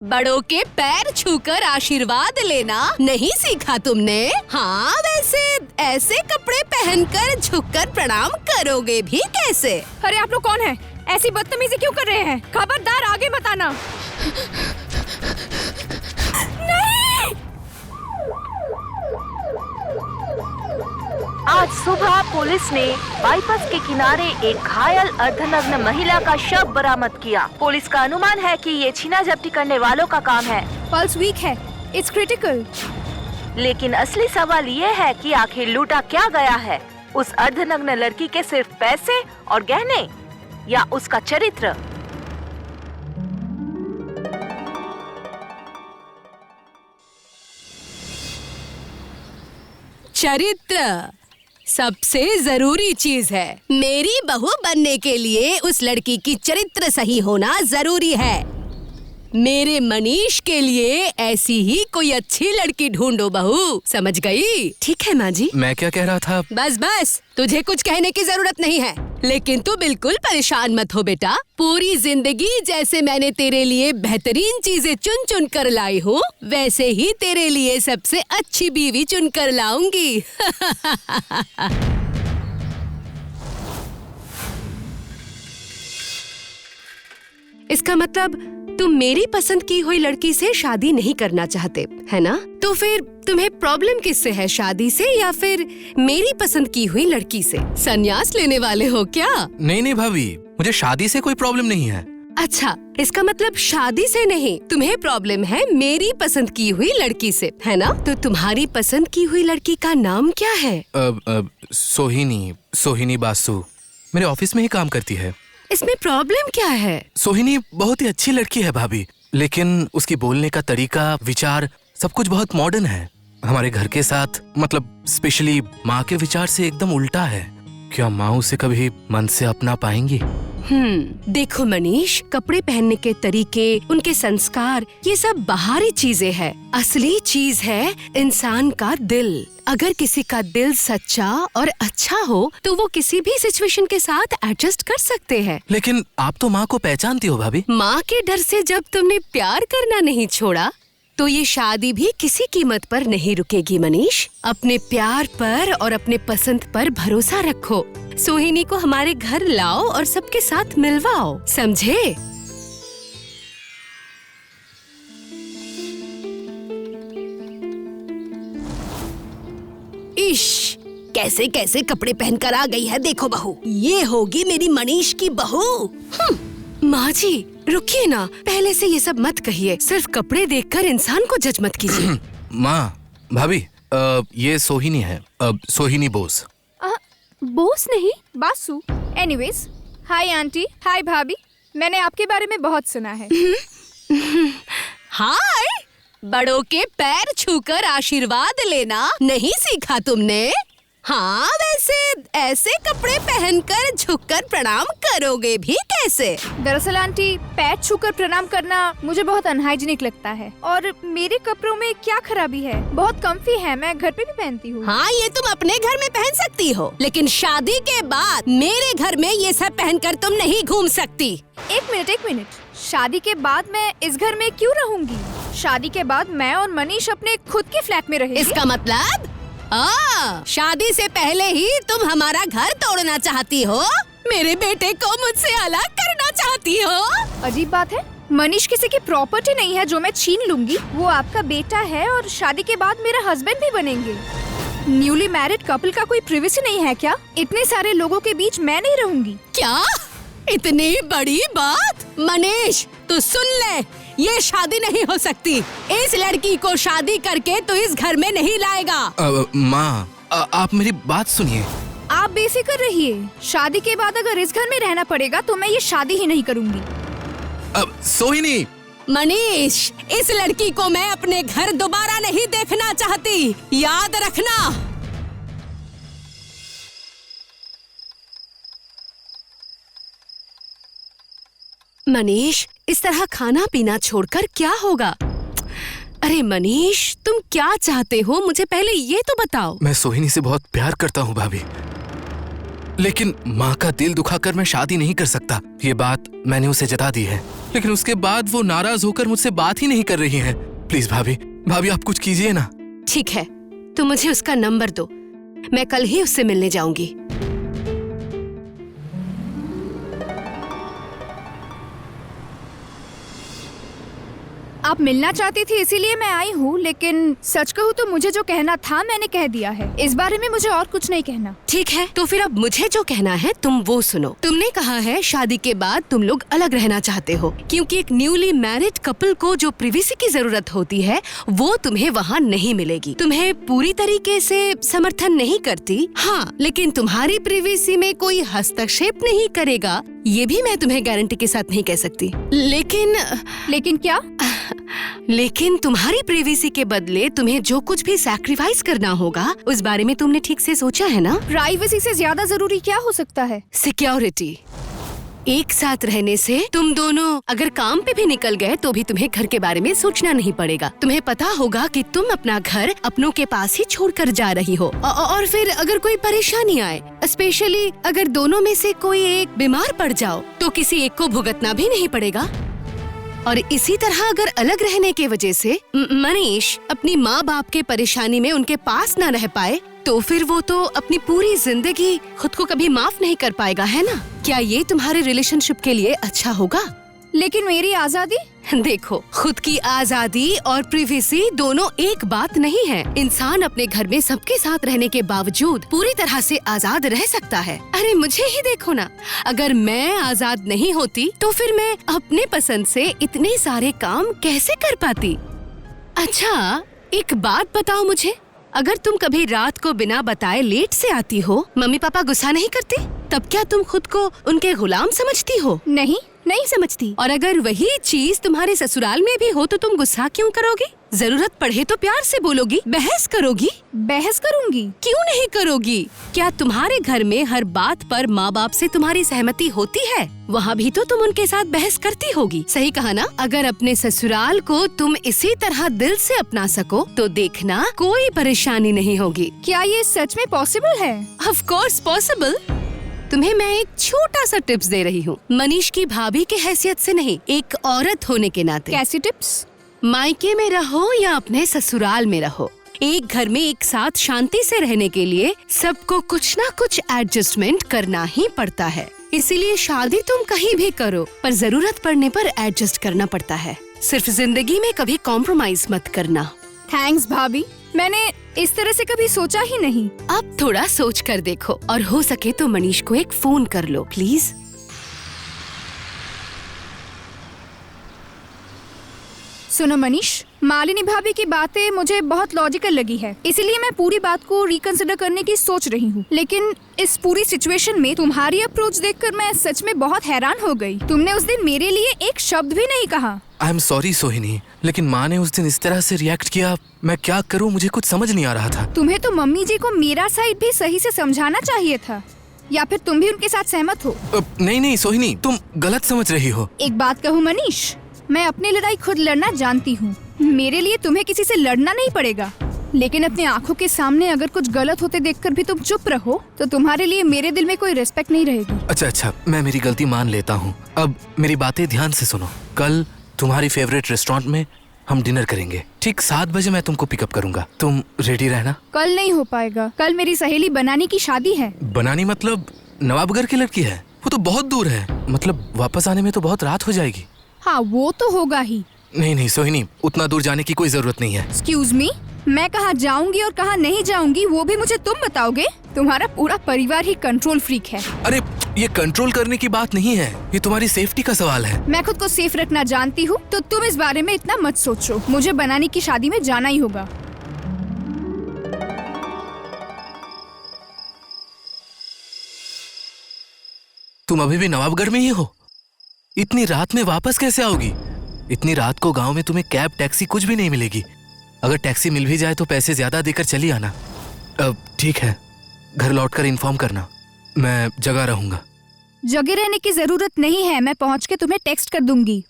बड़ों के पैर छूकर आशीर्वाद लेना नहीं सीखा तुमने? हाँ, वैसे ऐसे कपड़े पहनकर झुककर प्रणाम करोगे भी कैसे? अरे आप लोग कौन हैं? ऐसी बदतमीजी क्यों कर रहे हैं? खबरदार आगे मत आना। नहीं! आज सुबह पुलिस ने बाईपास के किनारे एक घायल अर्धनग्न महिला का शव बरामद किया। पुलिस का अनुमान है कि ये छीना झपटी करने वालों का काम है। पल्स वीक है, इट्स क्रिटिकल। लेकिन असली सवाल ये है कि आखिर लूटा क्या गया है? उस अर्धनग्न लड़की के सिर्फ पैसे और गहने या उसका चरित्र? चरित्र सबसे जरूरी चीज है। मेरी बहू बनने के लिए उस लड़की की चरित्र सही होना जरूरी है। मेरे मनीष के लिए ऐसी ही कोई अच्छी लड़की ढूंढो बहू, समझ गई? ठीक है माँ जी। मैं क्या कह रहा था? बस बस, तुझे कुछ कहने की जरूरत नहीं है। लेकिन तू बिल्कुल परेशान मत हो बेटा। पूरी जिंदगी जैसे मैंने तेरे लिए बेहतरीन चीजें चुन चुन कर लाई हूँ, वैसे ही तेरे लिए सबसे अच्छी बीवी चुन कर लाऊंगी। इसका मतलब तुम मेरी पसंद की हुई लड़की से शादी नहीं करना चाहते, है ना? तो फिर तुम्हें प्रॉब्लम किससे है, शादी से या फिर मेरी पसंद की हुई लड़की से? संन्यास लेने वाले हो क्या? नहीं भाभी, मुझे शादी से कोई प्रॉब्लम नहीं है। अच्छा, इसका मतलब शादी से नहीं, तुम्हें प्रॉब्लम है मेरी पसंद की हुई लड़की से, है ना? तो तुम्हारी पसंद की हुई लड़की का नाम क्या है? सोहिनी बासु मेरे ऑफिस में ही काम करती है। इसमें प्रॉब्लम क्या है? सोहिनी बहुत ही अच्छी लड़की है भाभी, लेकिन उसकी बोलने का तरीका, विचार सब कुछ बहुत मॉडर्न है। हमारे घर के साथ, मतलब स्पेशली माँ के विचार से एकदम उल्टा है। क्या माँ उसे कभी मन से अपना पाएंगी? देखो मनीष, कपड़े पहनने के तरीके, उनके संस्कार, ये सब बाहरी चीजें हैं। असली चीज है इंसान का दिल। अगर किसी का दिल सच्चा और अच्छा हो तो वो किसी भी सिचुएशन के साथ एडजस्ट कर सकते हैं। लेकिन आप तो माँ को पहचानती हो भाभी। माँ के डर से जब तुमने प्यार करना नहीं छोड़ा तो ये शादी भी किसी कीमत पर नहीं रुकेगी मनीष। अपने प्यार पर और अपने पसंद पर भरोसा रखो। सोहिनी को हमारे घर लाओ और सबके साथ मिलवाओ, समझे? इश, कैसे कैसे कपड़े पहनकर आ गई है देखो बहू। ये होगी मेरी मनीष की बहू। माँ जी रुकिए ना, पहले से ये सब मत कहिए। सिर्फ कपड़े देखकर इंसान को जज मत कीजिए। माँ, भाभी, ये सोहिनी है, सोहिनी बोस। बोस नहीं, बासु। एनीवेज, हाय आंटी, हाय भाभी। मैंने आपके बारे में बहुत सुना है। हाय, बड़ों के पैर छूकर आशीर्वाद लेना नहीं सीखा तुमने? हाँ, वैसे ऐसे कपड़े पहनकर झुककर प्रणाम करोगे भी कैसे? दरअसल आंटी, पैर छूकर प्रणाम करना मुझे बहुत अनहाइजीनिक लगता है। और मेरे कपड़ों में क्या खराबी है? बहुत कम्फी है, मैं घर पे भी पहनती हूँ। हाँ, ये तुम अपने घर में पहन सकती हो, लेकिन शादी के बाद मेरे घर में ये सब पहनकर तुम नहीं घूम सकती। एक मिनट। शादी के बाद मैं इस घर में क्यों रहूंगी? शादी के बाद मैं और मनीष अपने खुद के फ्लैट में रहेंगे। इसका मतलब शादी से पहले ही तुम हमारा घर तोड़ना चाहती हो? मेरे बेटे को मुझसे अलग करना चाहती हो? अजीब बात है, मनीष किसी की प्रॉपर्टी नहीं है जो मैं छीन लूंगी। वो आपका बेटा है और शादी के बाद मेरा हस्बैंड भी बनेंगे। न्यूली मैरिड कपल का कोई प्राइवेसी नहीं है क्या? इतने सारे लोगों के बीच मैं नहीं रहूंगी। क्या? इतनी बड़ी बात? मनीष, तू सुन ले, ये शादी नहीं हो सकती। इस लड़की को शादी करके तो इस घर में नहीं लाएगा। माँ, आप मेरी बात सुनिए। आप बेफिक्र रहिए, शादी के बाद अगर इस घर में रहना पड़ेगा तो मैं ये शादी ही नहीं करूंगी। सोहिनी। मनीष, इस लड़की को मैं अपने घर दोबारा नहीं देखना चाहती, याद रखना। मनीष, इस तरह खाना पीना छोड़कर क्या होगा? अरे मनीष, तुम क्या चाहते हो? मुझे पहले ये तो बताओ। मैं सोहिनी से बहुत प्यार करता हूँ भाभी, लेकिन माँ का दिल दुखाकर मैं शादी नहीं कर सकता। ये बात मैंने उसे जता दी है। लेकिन उसके बाद वो नाराज होकर मुझसे बात ही नहीं कर रही हैं। प्लीज भाभी, भाभी आप कुछ कीजिए ना। ठीक है, तुम मुझे उसका नंबर दो, मैं कल ही उससे मिलने जाऊंगी। आप मिलना चाहती थी इसीलिए मैं आई हूँ, लेकिन सच कहूँ तो मुझे जो कहना था मैंने कह दिया है। इस बारे में मुझे और कुछ नहीं कहना। ठीक है, तो फिर अब मुझे जो कहना है तुम वो सुनो। तुमने कहा है शादी के बाद तुम लोग अलग रहना चाहते हो, क्योंकि एक न्यूली मैरिड कपल को जो प्रिवेसी की जरूरत होती है वो तुम्हें वहाँ नहीं मिलेगी। तुम्हें पूरी तरीके से समर्थन नहीं करती, हाँ, लेकिन तुम्हारी प्रिवेसी में कोई हस्तक्षेप नहीं करेगा, ये भी मैं तुम्हें गारंटी के साथ नहीं कह सकती। लेकिन क्या? लेकिन तुम्हारी प्रिवेसी के बदले तुम्हें जो कुछ भी सैक्रिफाइस करना होगा उस बारे में तुमने ठीक से सोचा है ना? प्राइवेसी से ज्यादा जरूरी क्या हो सकता है? सिक्योरिटी। एक साथ रहने से तुम दोनों अगर काम पे भी निकल गए तो भी तुम्हें घर के बारे में सोचना नहीं पड़ेगा। तुम्हें पता होगा कि तुम अपना घर अपनों के पास ही छोड़कर जा रही हो, और फिर अगर कोई परेशानी आए, स्पेशली अगर दोनों में से कोई एक बीमार पड़ जाओ, तो किसी एक को भुगतना भी नहीं पड़ेगा। और इसी तरह अगर अलग रहने के वजह से मनीष अपनी माँ बाप के परेशानी में उनके पास न रह पाए, तो फिर वो तो अपनी पूरी जिंदगी खुद को कभी माफ नहीं कर पाएगा, है ना? क्या ये तुम्हारे रिलेशनशिप के लिए अच्छा होगा? लेकिन मेरी आजादी? देखो, खुद की आजादी और प्रिवेसी दोनों एक बात नहीं है। इंसान अपने घर में सबके साथ रहने के बावजूद पूरी तरह से आजाद रह सकता है। अरे मुझे ही देखो ना, अगर मैं आजाद नहीं होती तो फिर मैं अपने पसंद से इतने सारे काम कैसे कर पाती? अच्छा, एक बात बताओ मुझे, अगर तुम कभी रात को बिना बताए लेट से आती हो, मम्मी पापा गुस्सा नहीं करते? तब क्या तुम खुद को उनके गुलाम समझती हो? नहीं समझती। और अगर वही चीज तुम्हारे ससुराल में भी हो तो तुम गुस्सा क्यों करोगी? जरूरत पड़े तो प्यार से बोलोगी, बहस करोगी। बहस करूंगी? क्यों नहीं करोगी? क्या तुम्हारे घर में हर बात पर माँ बाप से तुम्हारी सहमति होती है? वहाँ भी तो तुम उनके साथ बहस करती होगी। सही कहा ना? अगर अपने ससुराल को तुम इसी तरह दिल से अपना सको तो देखना कोई परेशानी नहीं होगी। क्या ये सच में पॉसिबल है? Of course possible. तुम्हें मैं एक छोटा सा टिप्स दे रही हूँ, मनीष की भाभी के हैसियत से नहीं, एक औरत होने के नाते। कैसी टिप्स? मायके में रहो या अपने ससुराल में रहो, एक घर में एक साथ शांति से रहने के लिए सबको कुछ ना कुछ एडजस्टमेंट करना ही पड़ता है। इसीलिए शादी तुम कहीं भी करो, पर जरूरत पड़ने पर एडजस्ट करना पड़ता है। सिर्फ जिंदगी में कभी कॉम्प्रोमाइज मत करना। थैंक्स भाभी, मैंने इस तरह से कभी सोचा ही नहीं। अब थोड़ा सोच कर देखो, और हो सके तो मनीष को एक फोन कर लो प्लीज। सुनो मनीष, मालिनी भाभी की बातें मुझे बहुत लॉजिकल लगी है, इसीलिए मैं पूरी बात को रिकंसिडर करने की सोच रही हूँ। लेकिन इस पूरी सिचुएशन में तुम्हारी अप्रोच देखकर मैं सच में बहुत हैरान हो गई। तुमने उस दिन मेरे लिए एक शब्द भी नहीं कहा। आई एम सॉरी सोहिनी, लेकिन माँ ने उस दिन इस तरह से रिएक्ट किया, मैं क्या करूँ मुझे कुछ समझ नहीं आ रहा था। तुम्हें तो मम्मी जी को मेरा साइड भी सही से समझाना चाहिए था, या फिर तुम भी उनके साथ सहमत हो? नहीं सोहिनी, तुम गलत समझ रही हो। एक बात कहूँ मनीष, मैं अपनी लड़ाई खुद लड़ना जानती हूँ, मेरे लिए तुम्हें किसी से लड़ना नहीं पड़ेगा। लेकिन अपनी आंखों के सामने अगर कुछ गलत होते देखकर भी तुम चुप रहो तो तुम्हारे लिए मेरे दिल में कोई रिस्पेक्ट नहीं रहेगी। अच्छा, मैं मेरी गलती मान लेता हूँ। अब मेरी बातें ध्यान से सुनो। कल तुम्हारी फेवरेट रेस्टोरेंट में हम डिनर करेंगे। ठीक 7 बजे मैं तुमको पिकअप करूंगा, तुम रेडी रहना। कल नहीं हो पाएगा, कल मेरी सहेली बनानी की शादी है। बनानी मतलब नवाबगढ़ की लड़की है? वो तो बहुत दूर है, मतलब वापस आने में तो बहुत रात हो जाएगी। हाँ वो तो होगा ही। नहीं सोहिनी, उतना दूर जाने की कोई जरूरत नहीं है। एक्सक्यूज मी, मैं कहाँ जाऊंगी और कहाँ नहीं जाऊंगी वो भी मुझे तुम बताओगे? तुम्हारा पूरा परिवार ही कंट्रोल फ्रीक है। अरे ये कंट्रोल करने की बात नहीं है, ये तुम्हारी सेफ्टी का सवाल है। मैं खुद को सेफ रखना जानती हूँ, तो तुम इस बारे में इतना मत सोचो। मुझे बनानी की शादी में जाना ही होगा। तुम अभी भी नवाबगढ़ में ही हो? इतनी रात में वापस कैसे आओगी? इतनी रात को गांव में तुम्हें कैब टैक्सी कुछ भी नहीं मिलेगी। अगर टैक्सी मिल भी जाए तो पैसे ज्यादा देकर चली आना। अब ठीक है, घर लौटकर इन्फॉर्म करना, मैं जगह रहूंगा। जगह रहने की जरूरत नहीं है, मैं पहुंच के तुम्हें टेक्स्ट कर दूंगी।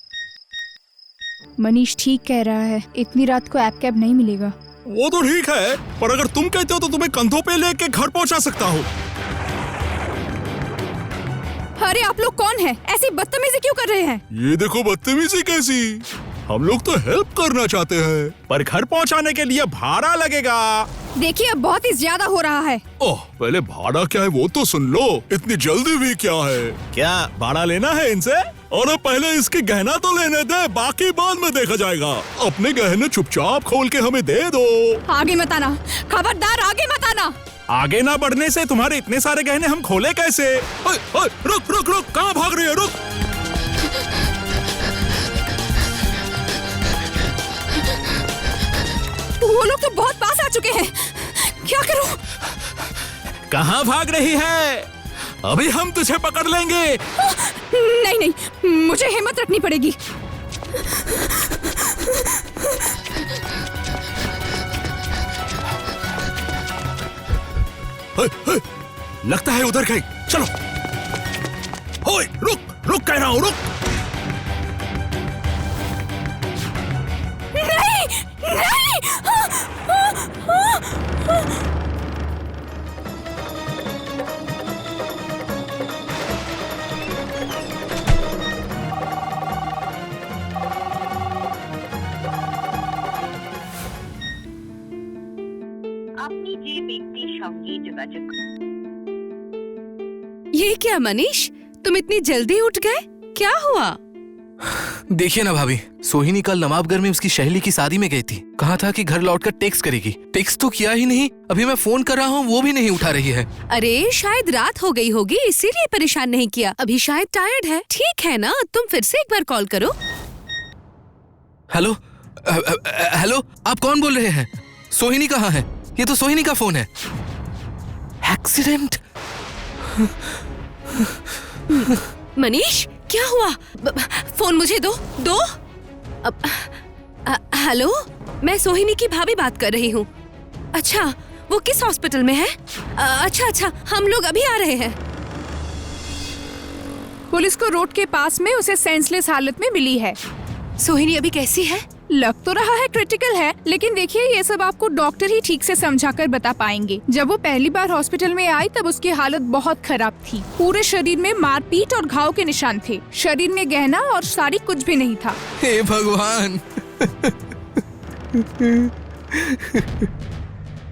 मनीष ठीक कह रहा है, इतनी रात को ऐप कैब नहीं मिलेगा। वो तो ठीक है, पर अगर तुम कहते हो तो तुम्हें कंधों पे लेके घर पहुंचा सकता हूँ। अरे आप लोग कौन हैं? ऐसी बदतमीजी क्यों कर रहे हैं? ये देखो बदतमीजी कैसी। हम लोग तो हेल्प करना चाहते हैं, पर घर पहुंचाने के लिए भाड़ा लगेगा। देखिए अब बहुत ही ज्यादा हो रहा है। ओह, पहले भाड़ा क्या है वो तो सुन लो। इतनी जल्दी भी क्या है? क्या भाड़ा लेना है इनसे? और पहले इसके गहना तो लेने दे, बाकी बाद में देखा जाएगा। अपने गहने चुपचाप खोल के हमें दे दो। आगे मत आना, खबरदार आगे मत आना। आगे ना बढ़ने से तुम्हारे इतने सारे गहने हम खोले कैसे? ओए, ओए, रुक रुक रुक, कहाँ भाग रही है? रुक। वो लोग तो बहुत पास आ चुके हैं। क्या करूं? कहाँ भाग रही है? अभी हम तुझे पकड़ लेंगे। नहीं नहीं, मुझे हिम्मत रखनी पड़ेगी। लगता है उधर गई। चलो। ओए, रुक रुक कह रहा हूँ, रुक। नहीं नहीं। আপনি যে ব্যক্তির সঙ্গে যোগাযোগ ये क्या मनीष, तुम इतनी जल्दी उठ गए? क्या हुआ? देखिए ना भाभी, सोहिनी कल नवाबगढ़ में उसकी सहेली की शादी में गई थी। कहा था कि घर लौटकर टेक्स्ट करेगी। टेक्स्ट तो किया ही नहीं। अभी मैं फोन कर रहा हूँ, वो भी नहीं उठा रही है। अरे शायद रात हो गई होगी, इसीलिए परेशान नहीं किया। अभी शायद टायर्ड है। ठीक है ना, तुम फिर से एक बार कॉल करो। हेलो हेलो, आप कौन बोल रहे हैं? सोहिनी कहाँ है? ये तो सोहिनी का फोन है। एक्सीडेंट? मनीष क्या हुआ? फोन मुझे दो। हेलो, मैं सोहिनी की भाभी बात कर रही हूँ। अच्छा, वो किस हॉस्पिटल में है? अच्छा, हम लोग अभी आ रहे हैं। पुलिस को रोड के पास में उसे सेंसलेस हालत में मिली है। सोहिनी अभी कैसी है? लग तो रहा है क्रिटिकल है, लेकिन देखिए ये सब आपको डॉक्टर ही ठीक से समझाकर बता पाएंगे। जब वो पहली बार हॉस्पिटल में आई तब उसकी हालत बहुत खराब थी। पूरे शरीर में मारपीट और घाव के निशान थे। शरीर में गहना और साड़ी कुछ भी नहीं था। हे भगवान।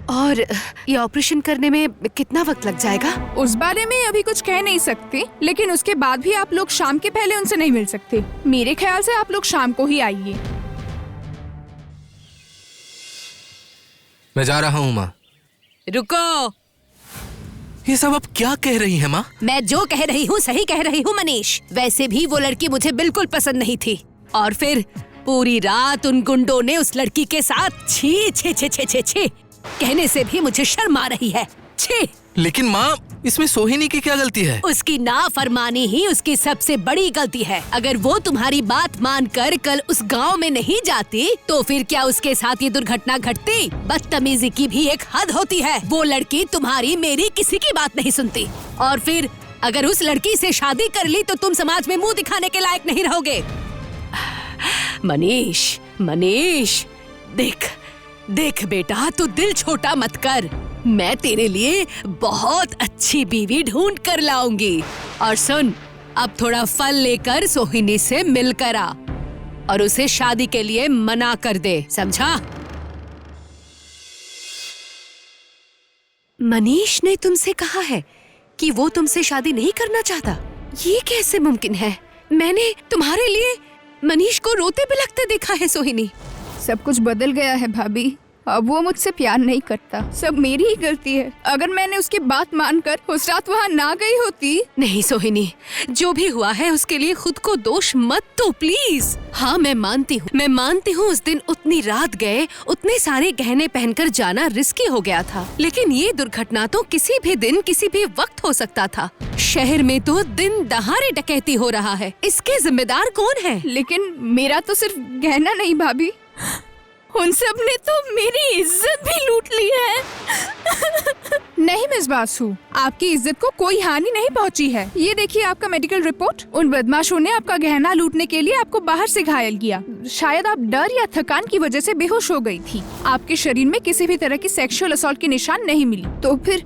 और ये ऑपरेशन करने में कितना वक्त लग जाएगा? उस बारे में अभी कुछ कह नहीं सकते, लेकिन उसके बाद भी आप लोग शाम के पहले उनसे नहीं मिल सकते। मेरे ख्याल से आप लोग शाम को ही आइए। मैं जा रहा हूँ माँ। रुको, ये सब आप क्या कह रही हैं माँ? मैं जो कह रही हूँ सही कह रही हूँ मनीष। वैसे भी वो लड़की मुझे बिल्कुल पसंद नहीं थी, और फिर पूरी रात उन गुंडों ने उस लड़की के साथ छी छी छी छी छी छी कहने से भी मुझे शर्म आ रही है। छी। लेकिन माँ, इसमें सोहिनी की क्या गलती है? उसकी नाफरमानी ही उसकी सबसे बड़ी गलती है। अगर वो तुम्हारी बात मानकर कल उस गांव में नहीं जाती तो फिर क्या उसके साथ ये दुर्घटना घटती? बदतमीजी की भी एक हद होती है। वो लड़की तुम्हारी मेरी किसी की बात नहीं सुनती, और फिर अगर उस लड़की से शादी कर ली तो तुम समाज में मुंह दिखाने के लायक नहीं रहोगे। मनीष, देख बेटा, तू दिल छोटा मत कर। मैं तेरे लिए बहुत अच्छी बीवी ढूंढ कर लाऊंगी। और सुन, अब थोड़ा फल लेकर सोहिनी से मिलकर आ और उसे शादी के लिए मना कर दे, समझा? मनीष ने तुमसे कहा है कि वो तुमसे शादी नहीं करना चाहता? ये कैसे मुमकिन है? मैंने तुम्हारे लिए मनीष को रोते बिलखते देखा है सोहिनी। सब कुछ बदल गया है भाभी। अब वो मुझसे प्यार नहीं करता। सब मेरी ही गलती है। अगर मैंने उसकी बात मानकर उस रात वहाँ ना गई होती। नहीं सोहिनी, जो भी हुआ है उसके लिए खुद को दोष मत दो प्लीज। हाँ, मैं मानती हूँ उस दिन उतनी रात गए, उतने सारे गहने पहनकर जाना रिस्की हो गया था, लेकिन ये दुर्घटना तो किसी भी दिन किसी भी वक्त हो सकता था। शहर में तो दिन दहाड़े डकैती हो रहा है, इसके जिम्मेदार कौन है? लेकिन मेरा तो सिर्फ गहना नहीं भाभी, उन सब ने तो मेरी इज्जत भी लूट ली है। नहीं मिस बासु, आपकी इज्जत को कोई हानि नहीं पहुंची है। ये देखिए आपका मेडिकल रिपोर्ट। उन बदमाशों ने आपका गहना लूटने के लिए आपको बाहर से घायल किया। शायद आप डर या थकान की वजह से बेहोश हो गई थी। आपके शरीर में किसी भी तरह की सेक्सुअल असॉल्ट के निशान नहीं मिली। तो फिर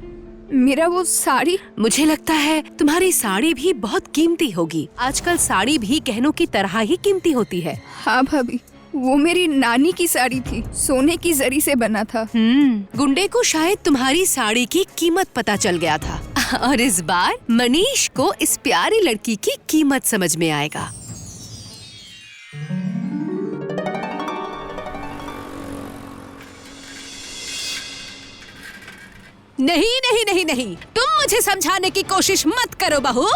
मेरा वो साड़ी। मुझे लगता है तुम्हारी साड़ी भी बहुत कीमती होगी। आजकल साड़ी भी गहनों की तरह ही कीमती होती है। हाँ भाभी, वो मेरी नानी की साड़ी थी, सोने की जरी से बना था। गुंडे को शायद तुम्हारी साड़ी की कीमत पता चल गया था और इस बार मनीष को इस प्यारी लड़की की कीमत समझ में आएगा। नहीं नहीं नहीं नहीं, तुम मुझे समझाने की कोशिश मत करो बहू।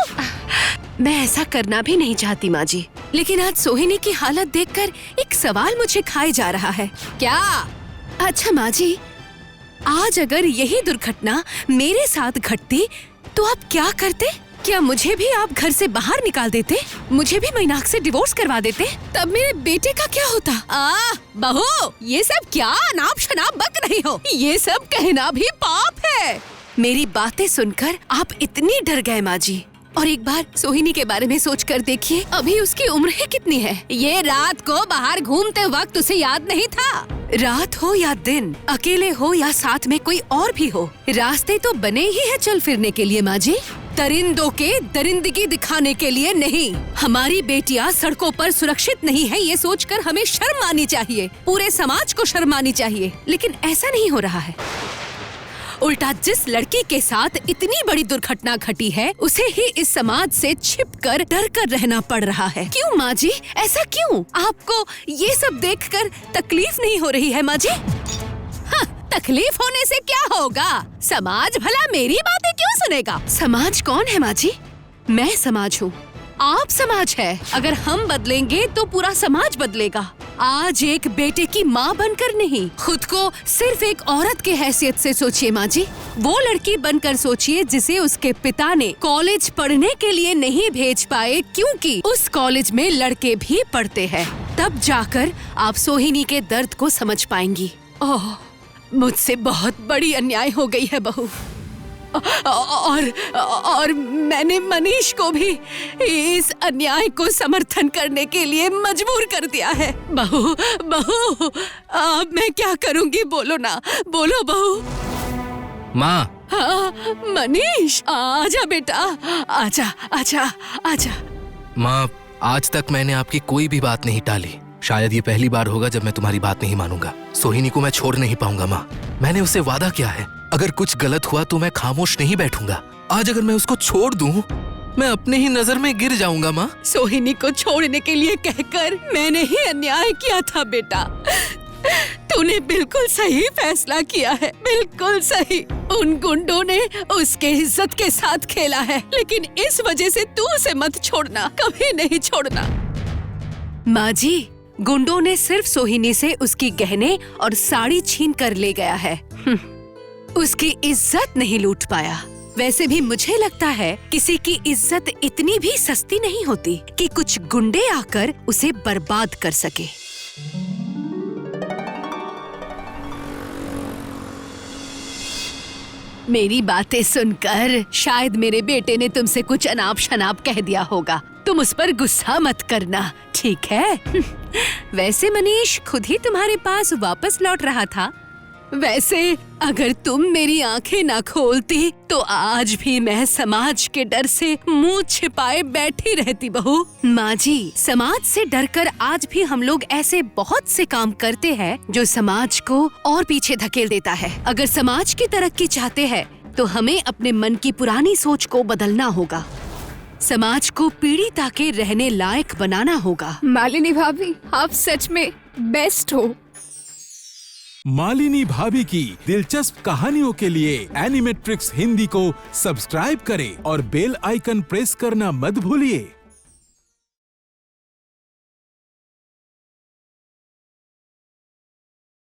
मैं ऐसा करना भी नहीं चाहती माँ जी, लेकिन आज सोहिनी की हालत देखकर एक सवाल मुझे खाए जा रहा है। क्या? अच्छा माँ जी, आज अगर यही दुर्घटना मेरे साथ घटती तो आप क्या करते? क्या मुझे भी आप घर से बाहर निकाल देते? मुझे भी मीनाक से डिवोर्स करवा देते? तब मेरे बेटे का क्या होता? बहू, ये सब क्या अनाप शनाप बक रही हो? ये सब कहना भी पाप है। मेरी बातें सुनकर आप इतनी डर गए माँ जी। और एक बार सोहिनी के बारे में सोच कर देखिए, अभी उसकी उम्र ही कितनी है। ये रात को बाहर घूमते वक्त उसे याद नहीं था। रात हो या दिन, अकेले हो या साथ में कोई और भी हो, रास्ते तो बने ही है चल फिरने के लिए माँ जी। दरिंदों के दरिंदगी दिखाने के लिए नहीं। हमारी बेटियां सड़कों पर सुरक्षित नहीं है, ये सोचकर हमें शर्म आनी चाहिए, पूरे समाज को शर्म आनी चाहिए। लेकिन ऐसा नहीं हो रहा है। उल्टा जिस लड़की के साथ इतनी बड़ी दुर्घटना घटी है, उसे ही इस समाज से छिपकर डर कर रहना पड़ रहा है। क्यों माँ जी, ऐसा क्यों? आपको ये सब देखकर तकलीफ नहीं हो रही है माँ जी? हाँ, तकलीफ होने से क्या होगा? समाज भला मेरी बातें क्यों सुनेगा? समाज कौन है माँ जी? मैं समाज हूँ, आप समाज है। अगर हम बदलेंगे तो पूरा समाज बदलेगा। आज एक बेटे की माँ बनकर नहीं, खुद को सिर्फ एक औरत के हैसियत से सोचिए माँ जी। वो लड़की बनकर सोचिए जिसे उसके पिता ने कॉलेज पढ़ने के लिए नहीं भेज पाए, क्योंकि उस कॉलेज में लड़के भी पढ़ते हैं। तब जाकर आप सोहिनी के दर्द को समझ पाएंगी। ओह, मुझसे बहुत बड़ी अन्याय हो गई है बहू। और मैंने मनीष को भी इस अन्याय को समर्थन करने के लिए मजबूर कर दिया है। बहू, बहू, अब मैं क्या करूंगी? बोलो ना, बोलो बहू। माँ। हाँ, मनीष, आजा बेटा, आजा आजा आजा। माँ, आज तक मैंने आपकी कोई भी बात नहीं टाली। शायद ये पहली बार होगा जब मैं तुम्हारी बात नहीं मानूंगा। सोहिनी को मैं छोड़ नहीं पाऊंगा माँ। मैंने उससे वादा किया है, अगर कुछ गलत हुआ तो मैं खामोश नहीं बैठूंगा। आज अगर मैं उसको छोड़ दूं, मैं अपने ही नजर में गिर जाऊंगा माँ। सोहिनी को छोड़ने के लिए कहकर मैंने ही अन्याय किया था बेटा। तूने बिल्कुल सही फैसला किया है, बिल्कुल सही। उन गुंडों ने उसके इज्जत के साथ खेला है, लेकिन इस वजह से तू उसे मत छोड़ना, कभी नहीं छोड़ना। माँ जी, गुंडों ने सिर्फ सोहिनी से उसकी गहने और साड़ी छीन कर ले गया है, उसकी इज्जत नहीं लूट पाया। वैसे भी मुझे लगता है किसी की इज्जत इतनी भी सस्ती नहीं होती कि कुछ गुंडे आकर उसे बर्बाद कर सके। मेरी बातें सुनकर शायद मेरे बेटे ने तुमसे कुछ अनाप शनाप कह दिया होगा। तुम उस पर गुस्सा मत करना, ठीक है? वैसे मनीष खुद ही तुम्हारे पास वापस लौट रहा था। वैसे अगर तुम मेरी आंखें ना खोलती तो आज भी मैं समाज के डर से मुंह छिपाए बैठी रहती बहू। माँ जी, समाज से डरकर आज भी हम लोग ऐसे बहुत से काम करते हैं जो समाज को और पीछे धकेल देता है। अगर समाज की तरक्की चाहते हैं तो हमें अपने मन की पुरानी सोच को बदलना होगा। समाज को पीड़िता के रहने लायक बनाना होगा। मालिनी भाभी, आप सच में बेस्ट हो। मालिनी भाभी की दिलचस्प कहानियों के लिए एनिमेट्रिक्स हिंदी को सब्सक्राइब करें और बेल आइकन प्रेस करना मत भूलिए।